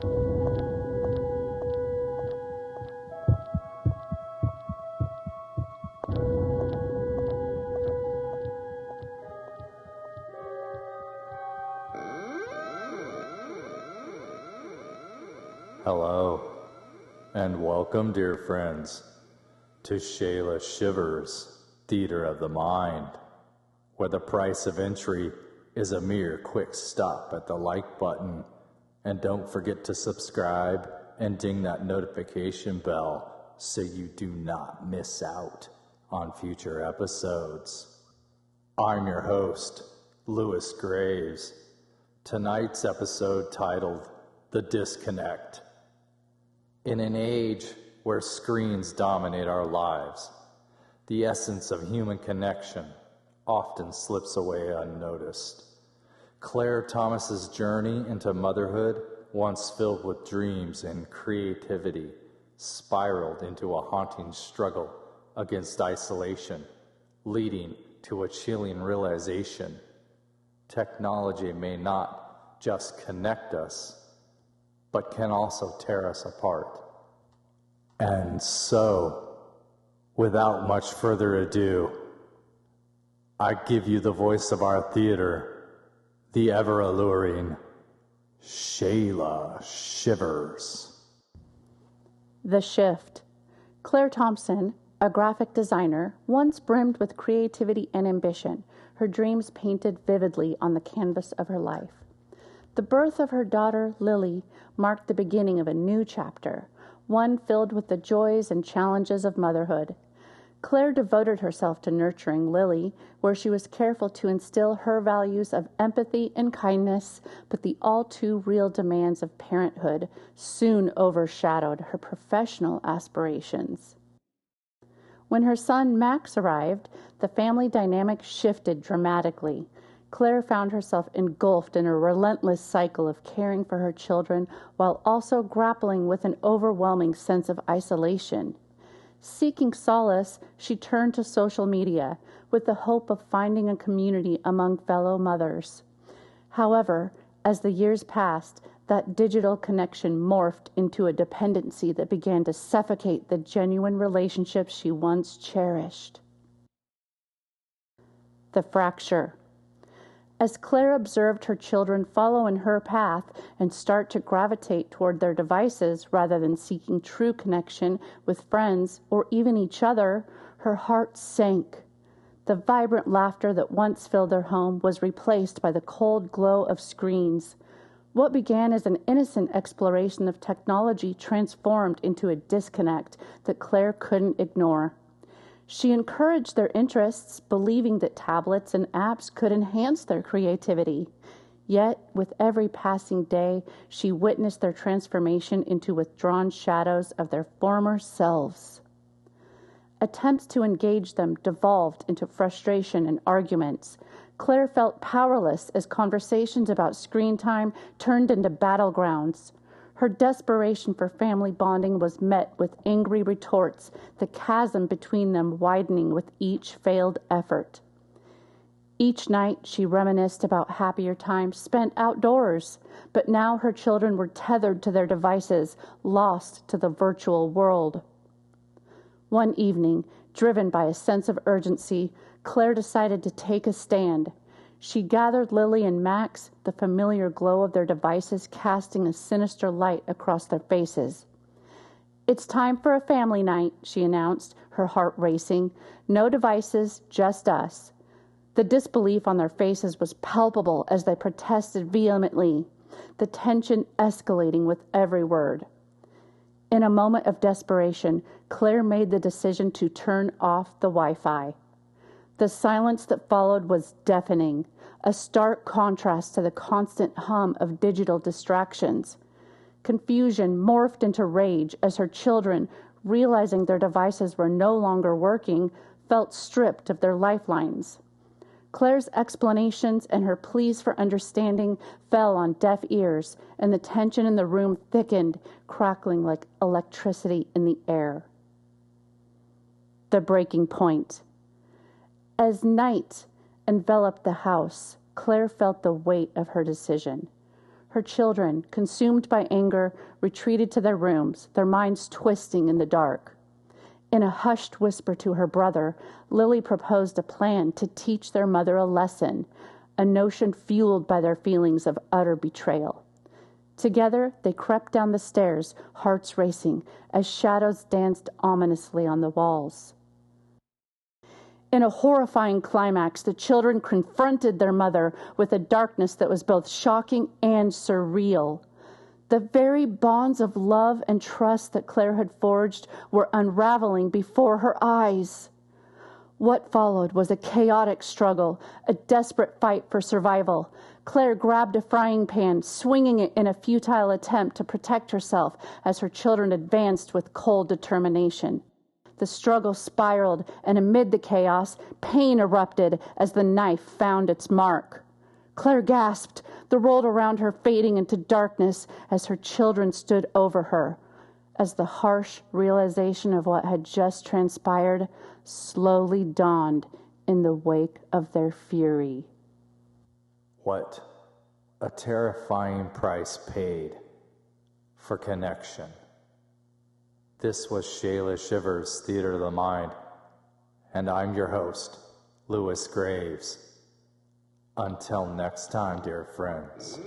Hello, and welcome, dear friends, to Shayla Shivers, Theater of the Mind, where the price of entry is a mere quick stop at the like button. And don't forget to subscribe and ding that notification bell so you do not miss out on future episodes. I'm your host, Lewis Graves. Tonight's episode titled The Disconnect. In an age where screens dominate our lives, the essence of human connection often slips away unnoticed. Claire Thomas's journey into motherhood, once filled with dreams and creativity, spiraled into a haunting struggle against isolation, leading to a chilling realization: technology may not just connect us, but can also tear us apart. And so, without much further ado, I give you the voice of our theater, the ever-alluring Shayla Shivers. The Shift. Claire Thompson, a graphic designer, once brimmed with creativity and ambition, her dreams painted vividly on the canvas of her life. The birth of her daughter, Lily, marked the beginning of a new chapter, one filled with the joys and challenges of motherhood. Claire devoted herself to nurturing Lily, where she was careful to instill her values of empathy and kindness, but the all-too-real demands of parenthood soon overshadowed her professional aspirations. When her son Max arrived, the family dynamic shifted dramatically. Claire found herself engulfed in a relentless cycle of caring for her children while also grappling with an overwhelming sense of isolation. Seeking solace, she turned to social media with the hope of finding a community among fellow mothers. However, as the years passed, that digital connection morphed into a dependency that began to suffocate the genuine relationships she once cherished. The fracture. As Claire observed her children follow in her path and start to gravitate toward their devices rather than seeking true connection with friends or even each other, her heart sank. The vibrant laughter that once filled their home was replaced by the cold glow of screens. What began as an innocent exploration of technology transformed into a disconnect that Claire couldn't ignore. She encouraged their interests, believing that tablets and apps could enhance their creativity. Yet, with every passing day, she witnessed their transformation into withdrawn shadows of their former selves. Attempts to engage them devolved into frustration and arguments. Claire felt powerless as conversations about screen time turned into battlegrounds. Her desperation for family bonding was met with angry retorts, the chasm between them widening with each failed effort. Each night she reminisced about happier times spent outdoors, but now her children were tethered to their devices, lost to the virtual world. One evening, driven by a sense of urgency, Claire decided to take a stand. She gathered Lily and Max, the familiar glow of their devices casting a sinister light across their faces. "It's time for a family night," she announced, her heart racing. "No devices, just us." The disbelief on their faces was palpable as they protested vehemently, the tension escalating with every word. In a moment of desperation, Claire made the decision to turn off the Wi-Fi. The silence that followed was deafening, a stark contrast to the constant hum of digital distractions. Confusion morphed into rage as her children, realizing their devices were no longer working, felt stripped of their lifelines. Claire's explanations and her pleas for understanding fell on deaf ears, and the tension in the room thickened, crackling like electricity in the air. The breaking point. As night enveloped the house, Claire felt the weight of her decision. Her children, consumed by anger, retreated to their rooms, their minds twisting in the dark. In a hushed whisper to her brother, Lily proposed a plan to teach their mother a lesson, a notion fueled by their feelings of utter betrayal. Together, they crept down the stairs, hearts racing, as shadows danced ominously on the walls. In a horrifying climax, the children confronted their mother with a darkness that was both shocking and surreal. The very bonds of love and trust that Claire had forged were unraveling before her eyes. What followed was a chaotic struggle, a desperate fight for survival. Claire grabbed a frying pan, swinging it in a futile attempt to protect herself as her children advanced with cold determination. The struggle spiraled, and amid the chaos, pain erupted as the knife found its mark. Claire gasped, the world around her fading into darkness as her children stood over her, as the harsh realization of what had just transpired slowly dawned in the wake of their fury. What a terrifying price paid for connection. This was Shayla Shivers' Theater of the Mind, and I'm your host, Lewis Graves. Until next time, dear friends.